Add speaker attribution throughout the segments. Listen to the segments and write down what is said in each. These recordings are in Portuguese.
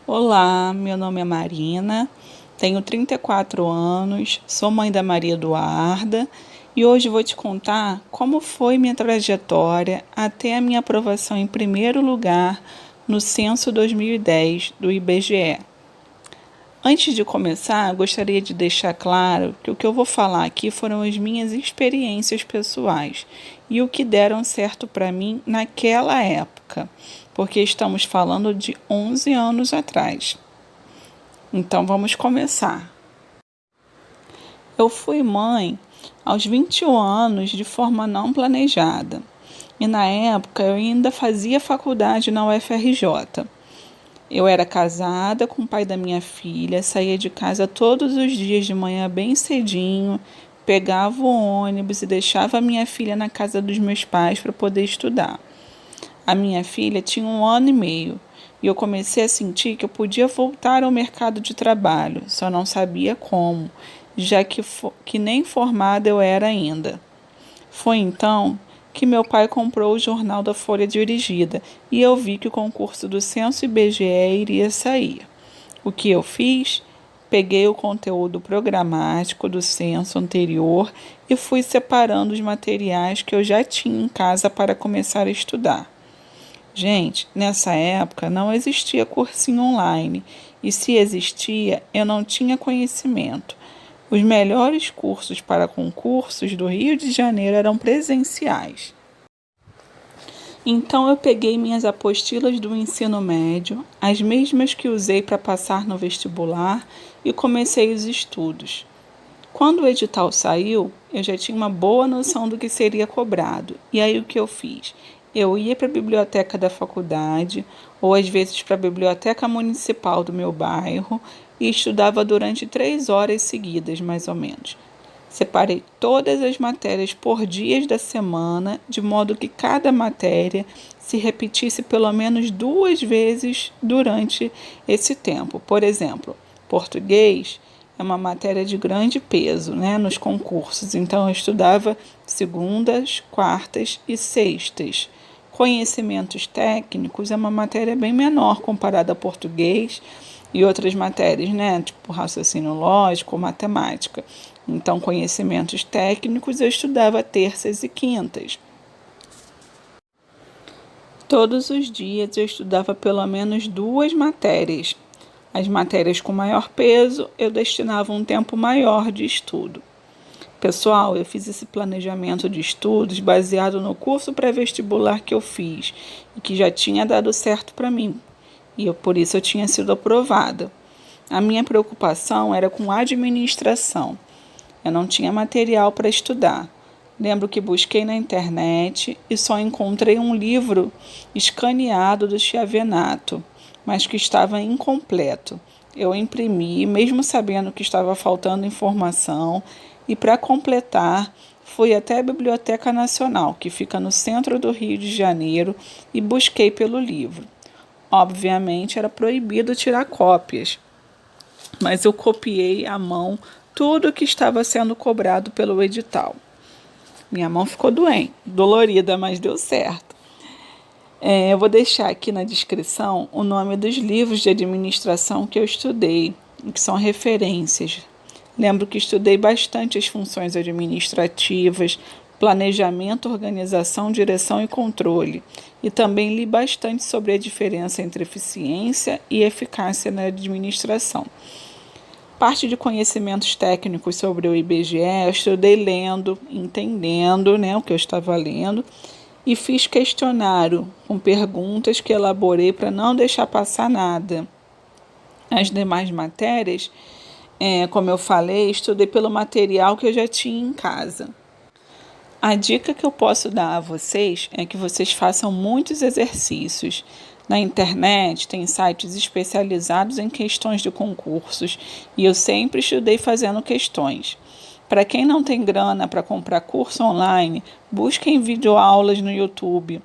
Speaker 1: Olá, meu nome é Marina, tenho 34 anos, sou mãe da Maria Eduarda e hoje vou te contar como foi minha trajetória até a minha aprovação em primeiro lugar no Censo 2010 do IBGE. Antes de começar, gostaria de deixar claro que o que eu vou falar aqui foram as minhas experiências pessoais e o que deram certo para mim naquela época, porque estamos falando de 11 anos atrás. Então vamos começar. Eu fui mãe aos 21 anos de forma não planejada e na época eu ainda fazia faculdade na UFRJ. Eu era casada com o pai da minha filha, saía de casa todos os dias de manhã bem cedinho, pegava o ônibus e deixava a minha filha na casa dos meus pais para poder estudar. A minha filha tinha 1 ano e meio e eu comecei a sentir que eu podia voltar ao mercado de trabalho, só não sabia como, já que nem formada eu era ainda. Foi então que meu pai comprou o jornal da Folha Dirigida e eu vi que o concurso do Censo IBGE iria sair. O que eu fiz? Peguei o conteúdo programático do censo anterior e fui separando os materiais que eu já tinha em casa para começar a estudar. Gente, nessa época não existia cursinho online e se existia, eu não tinha conhecimento. Os melhores cursos para concursos do Rio de Janeiro eram presenciais. Então eu peguei minhas apostilas do ensino médio, as mesmas que usei para passar no vestibular, e comecei os estudos. Quando o edital saiu, eu já tinha uma boa noção do que seria cobrado. E aí o que eu fiz? Eu ia para a biblioteca da faculdade, ou às vezes para a biblioteca municipal do meu bairro, e estudava durante 3 horas seguidas, mais ou menos. Separei todas as matérias por dias da semana, de modo que cada matéria se repetisse pelo menos 2 vezes durante esse tempo. Por exemplo, português é uma matéria de grande peso, né, nos concursos, então eu estudava segundas, quartas e sextas. Conhecimentos técnicos é uma matéria bem menor comparada a português e outras matérias, né, tipo raciocínio lógico, matemática. Então, conhecimentos técnicos eu estudava terças e quintas. Todos os dias eu estudava pelo menos 2 matérias. As matérias com maior peso eu destinava um tempo maior de estudo. Pessoal, eu fiz esse planejamento de estudos baseado no curso pré-vestibular que eu fiz e que já tinha dado certo para mim. Por isso eu tinha sido aprovada. A minha preocupação era com administração. Eu não tinha material para estudar. Lembro que busquei na internet e só encontrei um livro escaneado do Chiavenato, mas que estava incompleto. Eu imprimi, mesmo sabendo que estava faltando informação, e para completar, fui até a Biblioteca Nacional, que fica no centro do Rio de Janeiro, e busquei pelo livro. Obviamente, era proibido tirar cópias, mas eu copiei à mão tudo o que estava sendo cobrado pelo edital. Minha mão ficou doente, dolorida, mas deu certo. Eu vou deixar aqui na descrição o nome dos livros de administração que eu estudei, que são referências. Lembro que estudei bastante as funções administrativas, planejamento, organização, direção e controle. E também li bastante sobre a diferença entre eficiência e eficácia na administração. Parte de conhecimentos técnicos sobre o IBGE, eu estudei lendo, entendendo, né, o que eu estava lendo, e fiz questionário com perguntas que elaborei para não deixar passar nada. As demais matérias, como eu falei, estudei pelo material que eu já tinha em casa. A dica que eu posso dar a vocês é que vocês façam muitos exercícios. Na internet tem sites especializados em questões de concursos e eu sempre estudei fazendo questões. Para quem não tem grana para comprar curso online, busquem videoaulas no YouTube.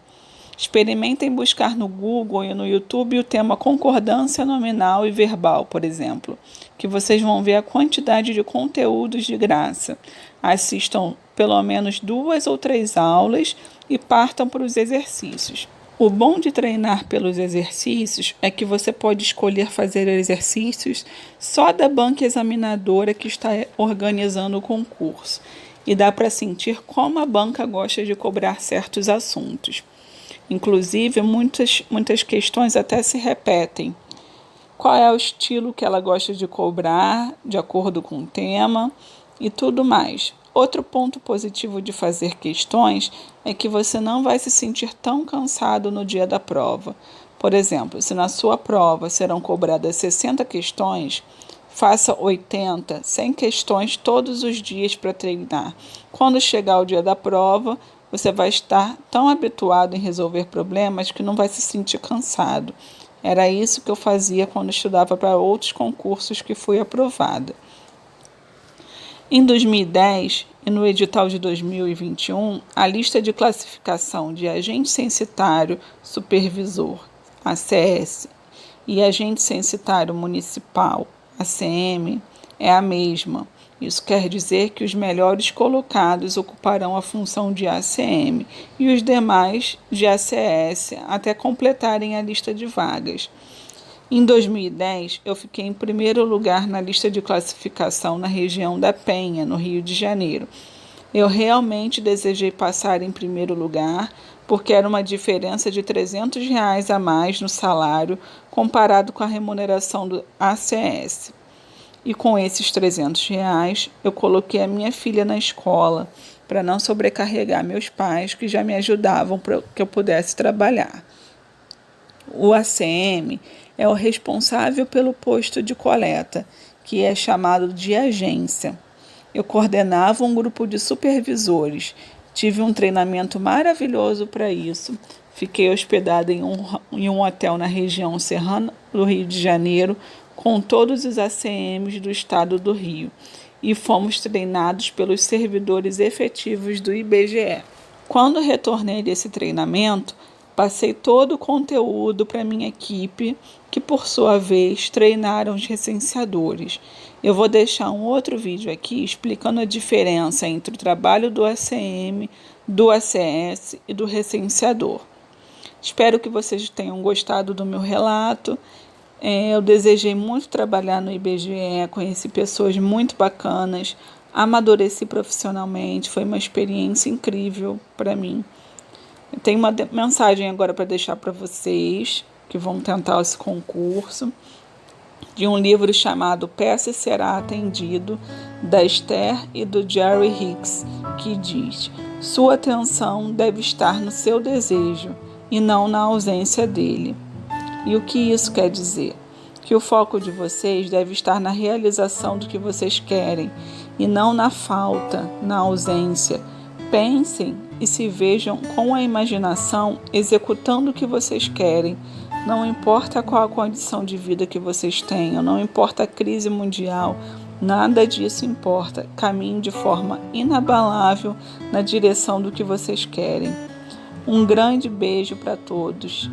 Speaker 1: Experimentem buscar no Google e no YouTube o tema concordância nominal e verbal, por exemplo, que vocês vão ver a quantidade de conteúdos de graça. Assistam pelo menos 2 ou 3 aulas e partam para os exercícios. O bom de treinar pelos exercícios é que você pode escolher fazer exercícios só da banca examinadora que está organizando o concurso. E dá para sentir como a banca gosta de cobrar certos assuntos. Inclusive, muitas questões até se repetem. Qual é o estilo que ela gosta de cobrar, de acordo com o tema e tudo mais. Outro ponto positivo de fazer questões é que você não vai se sentir tão cansado no dia da prova. Por exemplo, se na sua prova serão cobradas 60 questões, faça 80, 100 questões todos os dias para treinar. Quando chegar o dia da prova, você vai estar tão habituado em resolver problemas que não vai se sentir cansado. Era isso que eu fazia quando estudava para outros concursos que fui aprovada. Em 2010 e no edital de 2021, a lista de classificação de agente censitário supervisor, ACS, e agente censitário municipal, ACM, é a mesma. Isso quer dizer que os melhores colocados ocuparão a função de ACM e os demais de ACS até completarem a lista de vagas. Em 2010, eu fiquei em primeiro lugar na lista de classificação na região da Penha, no Rio de Janeiro. Eu realmente desejei passar em primeiro lugar, porque era uma diferença de R$300 a mais no salário comparado com a remuneração do ACS. E com esses R$300, eu coloquei a minha filha na escola, para não sobrecarregar meus pais, que já me ajudavam para que eu pudesse trabalhar. O ACM é o responsável pelo posto de coleta, que é chamado de agência. Eu coordenava um grupo de supervisores, tive um treinamento maravilhoso para isso. Fiquei hospedada em um hotel na região serrana do Rio de Janeiro, com todos os ACMs do estado do Rio, e fomos treinados pelos servidores efetivos do IBGE. Quando retornei desse treinamento, passei todo o conteúdo para minha equipe, que por sua vez treinaram os recenseadores. Eu vou deixar um outro vídeo aqui explicando a diferença entre o trabalho do ACM, do ACS e do recenseador. Espero que vocês tenham gostado do meu relato. Eu desejei muito trabalhar no IBGE, conheci pessoas muito bacanas, amadureci profissionalmente, foi uma experiência incrível para mim. Eu tenho uma mensagem agora para deixar para vocês que vão tentar esse concurso, de um livro chamado Peça Será Atendido, da Esther e do Jerry Hicks, que diz: sua atenção deve estar no seu desejo e não na ausência dele. E o que isso quer dizer? Que o foco de vocês deve estar na realização do que vocês querem e não na falta, na ausência. Pensem e se vejam com a imaginação executando o que vocês querem. Não importa qual a condição de vida que vocês tenham, não importa a crise mundial, nada disso importa. Caminhem de forma inabalável na direção do que vocês querem. Um grande beijo para todos.